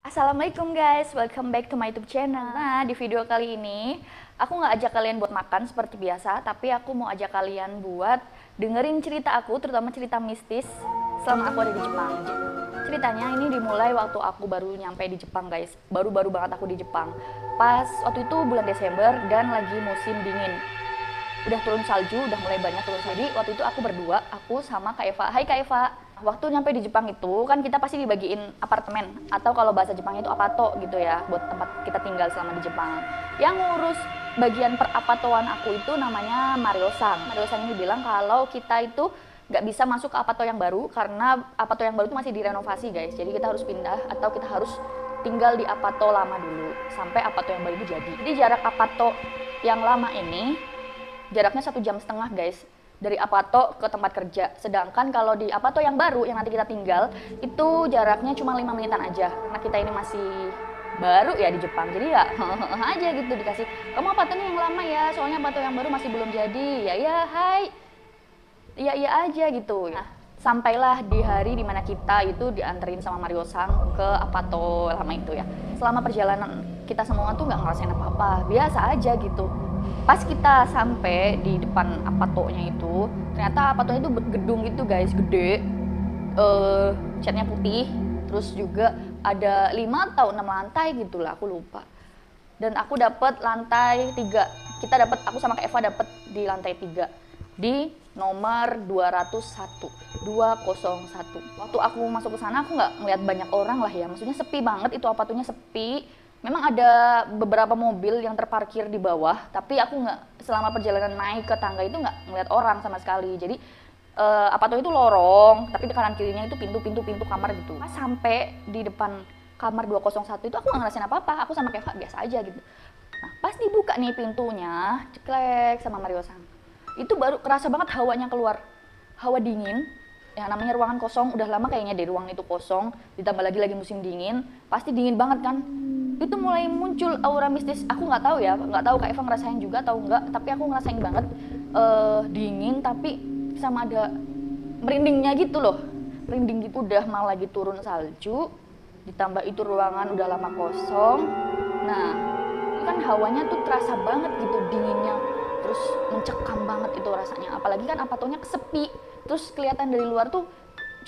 Assalamualaikum guys, welcome back to my YouTube channel. Nah, di video kali ini aku nggak ajak kalian buat makan seperti biasa, tapi aku mau ajak kalian buat dengerin cerita aku, terutama cerita mistis selama aku ada di Jepang. Ceritanya ini dimulai waktu aku baru nyampe di Jepang guys, baru-baru banget aku di Jepang. Pas waktu itu bulan Desember dan lagi musim dingin. Udah turun salju, udah mulai banyak turun salju. Waktu itu aku berdua, aku sama Kak Eva. Hai Kak Eva. Waktu nyampe di Jepang itu kan kita pasti dibagiin apartemen atau kalau bahasa Jepangnya itu apato gitu ya, buat tempat kita tinggal selama di Jepang. Yang ngurus bagian perapatoan aku itu namanya Mario-san. Mario-san ini bilang kalau kita itu nggak bisa masuk ke apato yang baru karena apato yang baru itu masih direnovasi guys. Jadi kita harus pindah atau kita harus tinggal di apato lama dulu sampai apato yang baru itu jadi. Jadi jarak apato yang lama ini jaraknya 1,5 jam guys, dari apato ke tempat kerja. Sedangkan kalau di apato yang baru yang nanti kita tinggal itu jaraknya cuma 5 menitan aja. Karena kita ini masih baru ya di Jepang, jadi ya aja gitu dikasih, kamu apatonya yang lama ya, soalnya apato yang baru masih belum jadi. Ya hai, iya aja gitu. Nah, sampailah di hari dimana kita itu dianterin sama Mario-san ke apato lama itu ya. Selama perjalanan kita semua tuh nggak ngerasain apa-apa, biasa aja gitu. Pas kita sampai di depan apatonya itu, ternyata apatonya itu gedung gitu guys, gede, catnya putih, terus juga ada 5 atau 6 lantai gitu lah, aku lupa. Dan aku dapat lantai 3. Aku sama Kak Eva dapat di lantai 3 di nomor 201. Waktu aku masuk ke sana aku nggak ngeliat banyak orang lah ya, maksudnya sepi banget, itu apatonya sepi. Memang ada beberapa mobil yang terparkir di bawah, tapi aku nggak, selama perjalanan naik ke tangga itu nggak ngeliat orang sama sekali. Jadi apato itu lorong, tapi di kanan kirinya itu pintu kamar gitu. Pas sampai di depan kamar 201 itu aku nggak ngerasain apa-apa, aku sama Keva biasa aja gitu. Nah, pas dibuka nih pintunya, ceklek sama Mario-san, itu baru kerasa banget hawanya keluar, hawa dingin. Yang namanya ruangan kosong, udah lama kayaknya deh ruangan itu kosong, ditambah lagi musim dingin, pasti dingin banget kan. Itu mulai muncul aura mistis, aku nggak tahu ya, nggak tahu Kak Eva ngerasain juga atau enggak, tapi aku ngerasain banget dingin, tapi sama ada merindingnya gitu loh, merinding gitu. Udah malah lagi turun salju, ditambah itu ruangan udah lama kosong. Nah, kan hawanya tuh terasa banget gitu dinginnya, terus mencekam banget itu rasanya, apalagi kan apatonya sepi, terus kelihatan dari luar tuh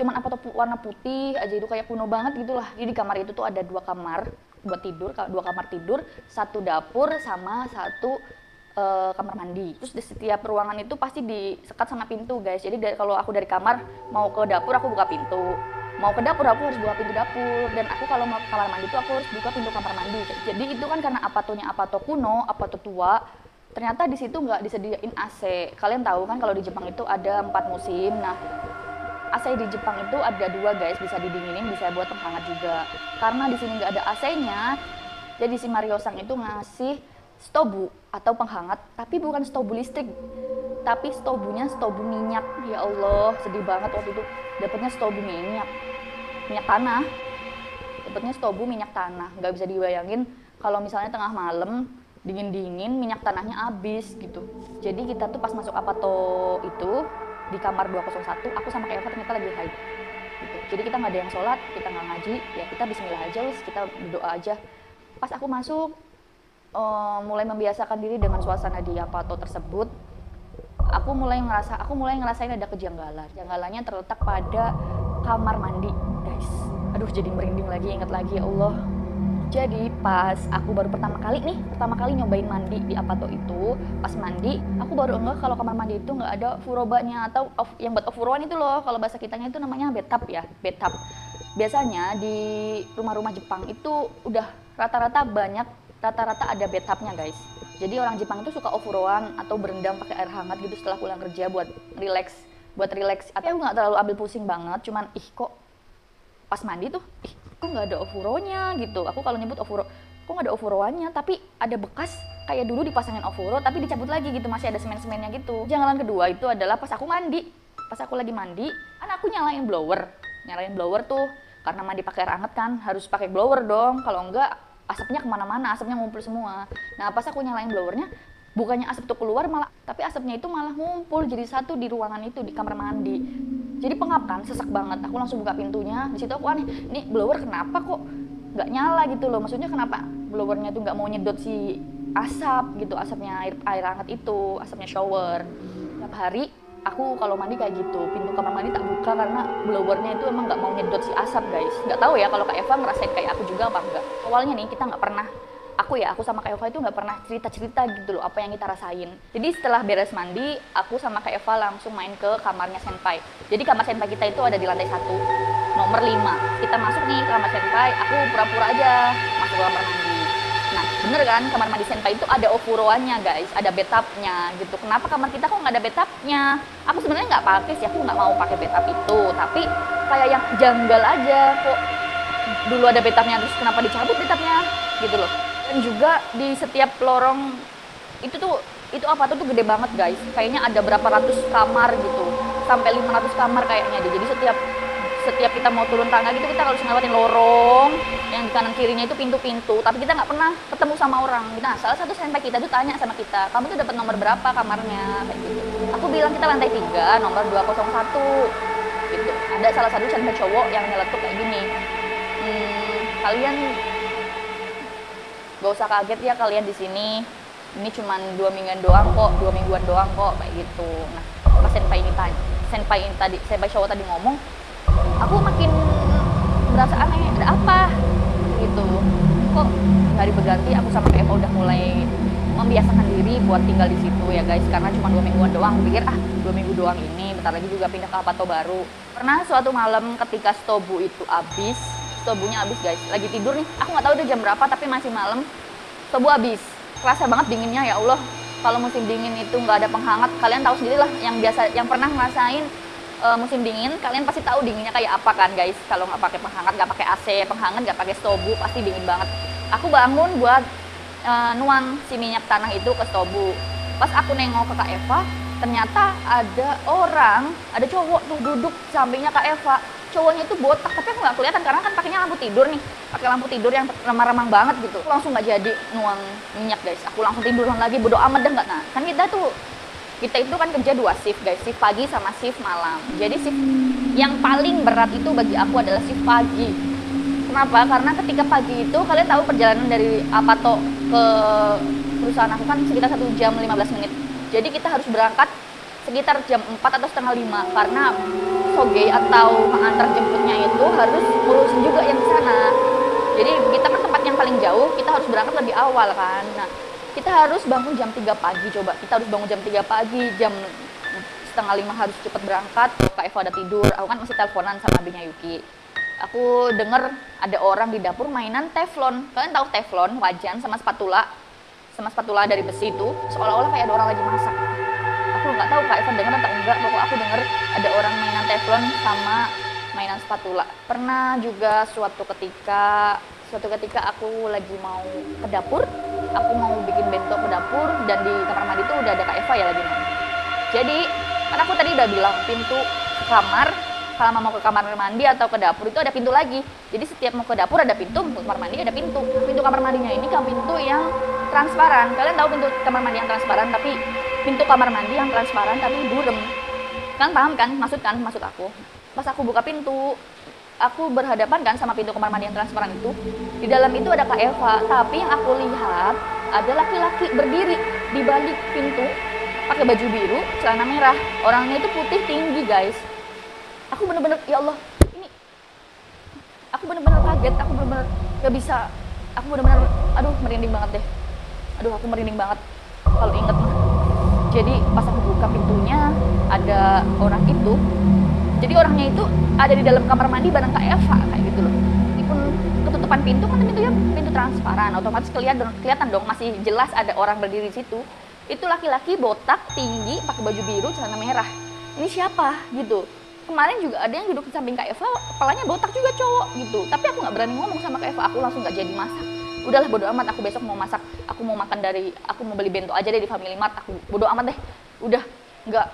cuman apato warna putih aja, itu kayak kuno banget gitulah. Jadi di kamar itu tuh ada 2 kamar buat tidur, 2 kamar tidur, 1 dapur sama 1 kamar mandi. Terus di setiap ruangan itu pasti disekat sama pintu guys. Jadi kalau aku dari kamar mau ke dapur aku buka pintu, mau ke dapur aku harus buka pintu dapur, dan aku kalau mau ke kamar mandi itu aku harus buka pintu kamar mandi. Jadi itu kan karena apatonya apato kuno, apato tua. Ternyata di situ nggak disediain AC. Kalian tahu kan kalau di Jepang itu ada 4 musim. Nah, AC di Jepang itu ada 2 guys, bisa didinginin, bisa buat penghangat juga. Karena di sini nggak ada AC-nya, jadi si Mario-san itu ngasih stobu atau penghangat, tapi bukan stobu listrik, tapi stobunya stobu minyak. Ya Allah, sedih banget waktu itu dapetnya stobu minyak tanah. Dapetnya stobu minyak tanah, nggak bisa dibayangin kalau misalnya tengah malam dingin-dingin minyak tanahnya habis gitu. Jadi kita tuh pas masuk apato itu di kamar 201, aku sama Kak Eva ternyata lagi haid gitu. Jadi kita nggak ada yang sholat, kita nggak ngaji, ya kita bismillah aja wis, kita berdoa aja. Pas aku masuk, mulai membiasakan diri dengan suasana di apato tersebut, aku mulai ngerasain ada kejanggalan. Kejanggalannya terletak pada kamar mandi guys. Aduh, jadi merinding lagi, ingat lagi, ya Allah. Jadi pas aku baru pertama kali nyobain mandi di apato itu, pas mandi aku baru enggak kalau kamar mandi itu nggak ada furobanya atau yang buat ofuroan itu loh, kalau bahasa kitanya itu namanya bathtub ya, bathtub. Biasanya di rumah-rumah Jepang itu udah rata-rata ada bathtubnya guys. Jadi orang Jepang itu suka ofuroan atau berendam pakai air hangat gitu setelah pulang kerja buat relax. Atau aku nggak terlalu ambil pusing banget, cuman kok pas mandi tuh kok nggak ada ofuronya gitu. Aku kalau nyebut ofuro, kok nggak ada ofuroannya, tapi ada bekas kayak dulu dipasangin ofuro tapi dicabut lagi gitu, masih ada semen-semennya gitu. Janggalan kedua itu adalah pas aku lagi mandi kan aku nyalain blower tuh, karena mandi pakai air hangat kan harus pakai blower dong, kalau enggak asapnya kemana-mana, asapnya ngumpul semua. Nah pas aku nyalain blowernya, bukannya asap tuh keluar, tapi asapnya itu malah ngumpul jadi satu di ruangan itu, di kamar mandi. Jadi pengap kan, sesak banget. Aku langsung buka pintunya. Di situ aku aneh, ini blower kenapa kok nggak nyala gitu loh. Maksudnya kenapa blowernya tuh nggak mau nyedot si asap gitu, asapnya air hangat itu, asapnya shower. Tiap hari aku kalau mandi kayak gitu, pintu kamar mandi tak buka karena blowernya itu emang nggak mau nyedot si asap guys. Nggak tahu ya kalau Kak Eva ngerasain kayak aku juga apa enggak. Awalnya nih kita nggak pernah, aku sama Kak Eva itu nggak pernah cerita-cerita gitu loh apa yang kita rasain. Jadi setelah beres mandi, aku sama Kak Eva langsung main ke kamarnya senpai. Jadi kamar senpai kita itu ada di lantai 1, nomor 5. Kita masuk nih ke kamar senpai, aku pura-pura aja masuk ke kamar mandi. Nah, bener kan, kamar mandi senpai itu ada ofuroannya guys, ada bathtubnya gitu. Kenapa kamar kita kok nggak ada bathtubnya? Aku sebenarnya nggak pakai sih, aku nggak mau pakai bathtub itu, tapi kayak yang janggal aja kok. Dulu ada bathtubnya, terus kenapa dicabut bathtubnya gitu loh. Dan juga di setiap lorong itu apa tuh gede banget guys, kayaknya ada berapa ratus kamar gitu, sampai 500 kamar kayaknya deh. Jadi setiap kita mau turun tangga gitu, kita harus ngelewatin lorong yang di kanan kirinya itu pintu-pintu, tapi kita nggak pernah ketemu sama orang. Nah, salah satu senpai kita tuh tanya sama kita, kamu tuh dapat nomor berapa kamarnya kayak gitu. Aku bilang kita lantai 3, nomor 201 gitu. Ada salah satu senpai cowok yang nyeletuk kayak gini, kalian gak usah kaget ya kalian di sini. Ini cuman 2 mingguan doang kok, kayak gitu. Nah, pas senpai cowok tadi ngomong, aku makin berasa aneh, ada apa gitu. Kok hari berganti aku sama Kak Eva udah mulai membiasakan diri buat tinggal di situ ya guys, karena cuma 2 mingguan doang. Pikir 2 minggu doang ini, bentar lagi juga pindah ke Apato baru. Pernah suatu malam ketika stobu itu habis, stobunya habis guys, lagi tidur nih, aku nggak tahu udah jam berapa tapi masih malam, stobu habis. Kerasa banget dinginnya, ya Allah. Kalau musim dingin itu nggak ada penghangat, kalian tahu sendiri lah, yang pernah ngerasain musim dingin, kalian pasti tahu dinginnya kayak apa kan guys. Kalau nggak pakai penghangat, nggak pakai AC, penghangat nggak pakai stobu, pasti dingin banget. Aku bangun buat nuang si minyak tanah itu ke stobu. Pas aku nengok ke Kak Eva, ternyata ada cowok tuh duduk sampingnya Kak Eva. Cowoknya itu botak, tapi aku nggak kelihatan karena kan pakainya lampu tidur nih, pakai lampu tidur yang remang-remang banget gitu. Aku langsung nggak jadi nuang minyak guys, aku langsung tiduran lagi, bodo amat dah nggak. Nah, kan kita itu kan kerja 2 shift guys, shift pagi sama shift malam. Jadi shift yang paling berat itu bagi aku adalah shift pagi. Kenapa? Karena ketika pagi itu kalian tahu perjalanan dari Apato ke perusahaan aku kan sekitar 1 jam 15 menit. Jadi kita harus berangkat sekitar jam 4 atau setengah 5 karena soge atau pengantar jemputnya itu harus ngurusin juga yang di sana. Jadi kita kan tempat yang paling jauh, kita harus berangkat lebih awal kan. Nah, kita harus bangun jam 3 pagi, coba. Kita harus bangun jam 3 pagi, jam setengah 5 harus cepet berangkat. Kak Eva ada tidur, aku kan masih teleponan sama abinya Yuki. Aku denger ada orang di dapur mainan teflon. Kalian tahu teflon, wajan sama spatula dari besi itu, seolah-olah kayak ada orang lagi masak. Aku nggak tahu Kak Eva denger atau enggak, pokoknya aku denger ada orang mainan teflon sama mainan spatula. Pernah juga suatu ketika aku lagi mau ke dapur, aku mau bikin bento ke dapur, dan di kamar mandi itu udah ada Kak Eva ya lagi main. Jadi kan aku tadi udah bilang pintu kamar, kalau mau ke kamar mandi atau ke dapur itu ada pintu lagi. Jadi setiap mau ke dapur ada pintu, mau ke kamar mandi ada pintu. Pintu kamar mandinya ini kan pintu yang transparan. Kalian tahu pintu kamar mandi yang transparan, tapi pintu kamar mandi yang transparan tapi burem. Kan paham kan maksud aku? Pas aku buka pintu, aku berhadapan kan sama pintu kamar mandi yang transparan itu. Di dalam itu ada Kak Eva, tapi yang aku lihat ada laki-laki berdiri di balik pintu pakai baju biru, celana merah. Orangnya itu putih, tinggi guys. Aku bener-bener, ya Allah, ini aku bener-bener kaget, aku bener-bener gak bisa, aku bener-bener, aduh merinding banget deh. Aku merinding banget kalau inget mah. Jadi pas aku buka pintunya ada orang itu. Jadi orangnya itu ada di dalam kamar mandi bareng Kak Eva kayak gitu loh. Meskipun ketutupan pintu kan pintunya pintu transparan, otomatis kelihatan dong, masih jelas ada orang berdiri di situ. Itu laki-laki botak, tinggi, pakai baju biru, celana merah. Ini siapa gitu? Kemarin juga ada yang duduk di samping Kak Eva, kepalanya botak juga cowok gitu. Tapi aku nggak berani ngomong sama Kak Eva, aku langsung nggak jadi masak. Udahlah bodo amat, aku besok mau masak, aku mau beli bento aja deh di Family Mart. Aku bodo amat deh, udah nggak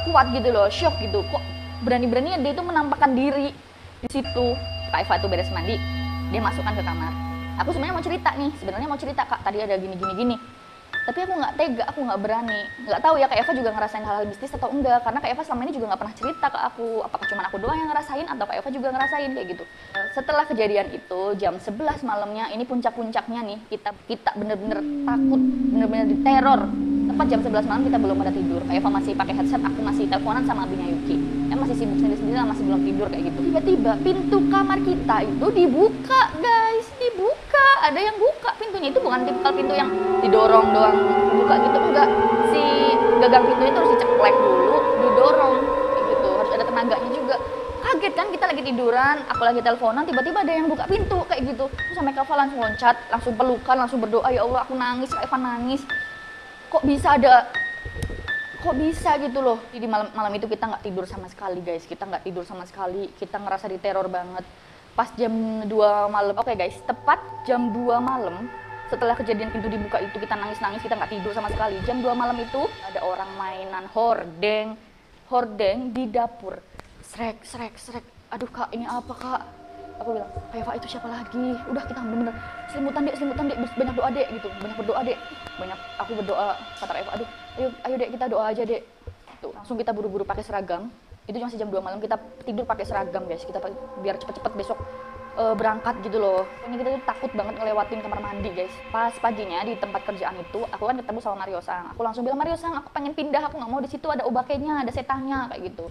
kuat gitu loh, shock gitu. Kok berani-beraninya dia itu menampakkan diri di situ. Kak Eva tuh beres mandi, dia masukkan ke kamar. Aku sebenarnya mau cerita Kak, tadi ada gini. Tapi aku nggak tega, aku nggak berani. Nggak tahu ya Kak Eva juga ngerasain hal-hal mistis atau enggak, karena Kak Eva selama ini juga nggak pernah cerita ke aku. Apakah cuma aku doang yang ngerasain atau Kak Eva juga ngerasain kayak gitu. Setelah kejadian itu jam 11 malamnya, ini puncak-puncaknya nih, kita bener-bener takut, bener-bener diteror. Tepat jam 11 malam kita belum pada tidur. Kak Eva masih pakai headset, aku masih teleponan sama abinya Yuki. Masih sibuk sendiri-sendiri, masih belum tidur kayak gitu. Tiba-tiba pintu kamar kita itu dibuka, guys, dibuka. Ada yang buka pintunya, itu bukan tipikal pintu yang didorong doang buka gitu, enggak. Si gagang pintunya itu harus diceklek dulu, didorong kayak gitu. Harus ada tenaganya juga. Kaget kan, kita lagi tiduran, aku lagi teleponan, tiba-tiba ada yang buka pintu kayak gitu. Terus sampai Kak Eva langsung loncat, langsung pelukan, langsung berdoa, ya Allah aku nangis, Kak Eva nangis. Kok bisa gitu loh. Jadi malam itu kita nggak tidur sama sekali, guys. Kita nggak tidur sama sekali, kita ngerasa diteror banget. Pas jam 2 malam, oke guys, tepat jam 2 malam setelah kejadian pintu dibuka itu, kita nangis-nangis, kita nggak tidur sama sekali. Jam 2 malam itu ada orang mainan hordeng di dapur. Srek. Aduh Kak, ini apa Kak? Aku bilang, Kak Eva itu siapa lagi? Udah kita bener-bener selimutan dek, banyak doa dek gitu, banyak berdoa dek. Aku berdoa, kata Kak Eva, aduh ayo dek kita doa aja dek. Tuh, langsung kita buru-buru pakai seragam. Itu masih jam 2 malam, kita tidur pakai seragam guys, kita biar cepet-cepet besok berangkat gitu loh. Pokoknya kita tuh takut banget ngelewatin kamar mandi guys. Pas paginya di tempat kerjaan itu, aku kan ketemu sama Mario Sang. Aku langsung bilang, Mario Sang, aku pengen pindah, aku nggak mau di situ ada obakenya, ada setannya kayak gitu.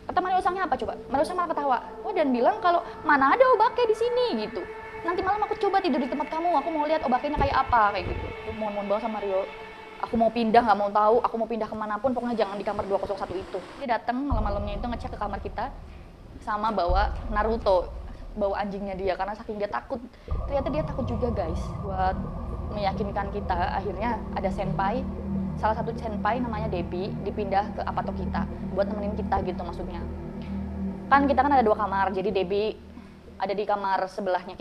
Kata Mario Sangnya apa coba? Mario Sang malah ketawa. Dan bilang kalau mana ada obake di sini gitu. Nanti malam aku coba tidur di tempat kamu, aku mau lihat obakenya kayak apa kayak gitu. Mohon banget sama Mario. Aku mau pindah, nggak mau tahu, aku mau pindah kemanapun, pokoknya jangan di kamar 201 itu. Dia datang malam-malamnya itu ngecek ke kamar kita, sama bawa Naruto, bawa anjingnya dia, karena saking dia takut. Ternyata dia takut juga guys. Buat meyakinkan kita, akhirnya ada senpai, salah satu senpai namanya Debbie, dipindah ke apato kita, buat nemenin kita gitu maksudnya. Kan kita kan ada 2 kamar, jadi Debbie ada di kamar sebelahnya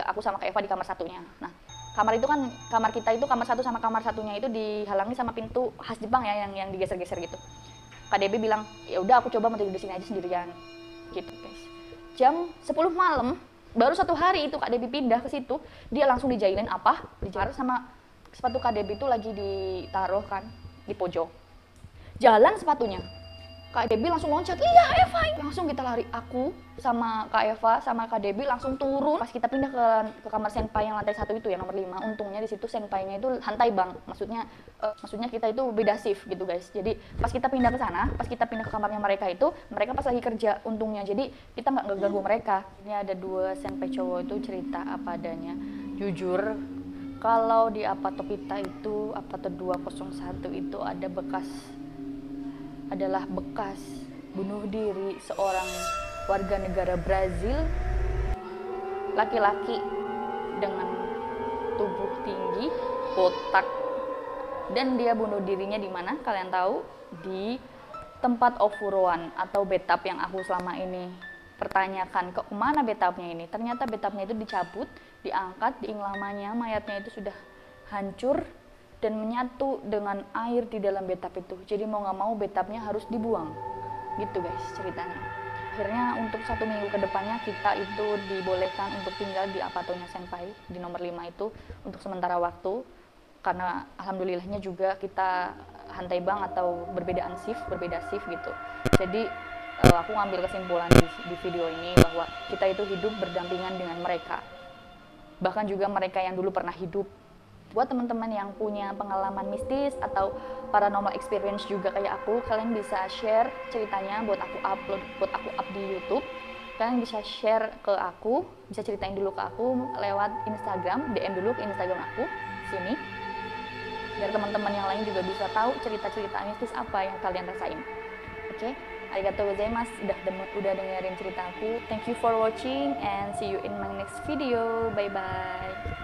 aku sama Kak Eva di kamar satunya. Nah, kamar itu kan, kamar kita itu kamar satu sama kamar satunya itu dihalangi sama pintu khas Jepang ya, yang digeser-geser gitu. Kak Debbie bilang, ya udah aku coba mau tidur di sini aja sendirian gitu guys. Jam 10 malam, baru 1 hari itu Kak Debbie pindah ke situ, dia langsung dijailin apa? Dijar sama sepatu Kak Debbie itu lagi ditaruh kan di pojok. Jalan sepatunya. Kak Debbie langsung loncat, iya Eva. Langsung kita lari, aku sama Kak Eva sama Kak Debbie langsung turun. Pas kita pindah ke kamar senpai yang lantai 1 itu ya, nomor 5. Untungnya di situ senpainya itu hantai bang. Maksudnya kita itu beda shift gitu guys. Jadi pas kita pindah ke sana, pas kita pindah ke kamarnya mereka itu, mereka pas lagi kerja untungnya. Jadi kita nggak ganggu mereka. Ini ada 2 senpai cowok itu cerita apa adanya. Jujur, kalau di apato kita itu, apato 201 itu adalah bekas bunuh diri seorang warga negara Brazil, laki-laki dengan tubuh tinggi, botak, dan dia bunuh dirinya di mana? Kalian tahu? Di tempat ofuroan atau bathtub yang aku selama ini pertanyakan, kok kemana bathtubnya ini? Ternyata bathtubnya itu dicabut, diangkat, diinglamanya, mayatnya itu sudah hancur dan menyatu dengan air di dalam bathtub itu. Jadi mau nggak mau bathtubnya harus dibuang. Gitu guys ceritanya. Akhirnya untuk 1 minggu ke depannya kita itu dibolehkan untuk tinggal di apatonya senpai di nomor 5 itu untuk sementara waktu. Karena alhamdulillahnya juga kita hantai bang atau berbeda shift gitu. Jadi aku ngambil kesimpulan di video ini bahwa kita itu hidup berdampingan dengan mereka. Bahkan juga mereka yang dulu pernah hidup. Buat teman-teman yang punya pengalaman mistis atau paranormal experience juga kayak aku, kalian bisa share ceritanya buat aku up di YouTube. Kalian bisa share ke aku, bisa ceritain dulu ke aku lewat Instagram, DM dulu ke Instagram aku sini. Biar teman-teman yang lain juga bisa tahu cerita-cerita mistis apa yang kalian rasain. Oke? Arigatou gozaimasu udah dengerin cerita aku. Thank you for watching and see you in my next video. Bye bye.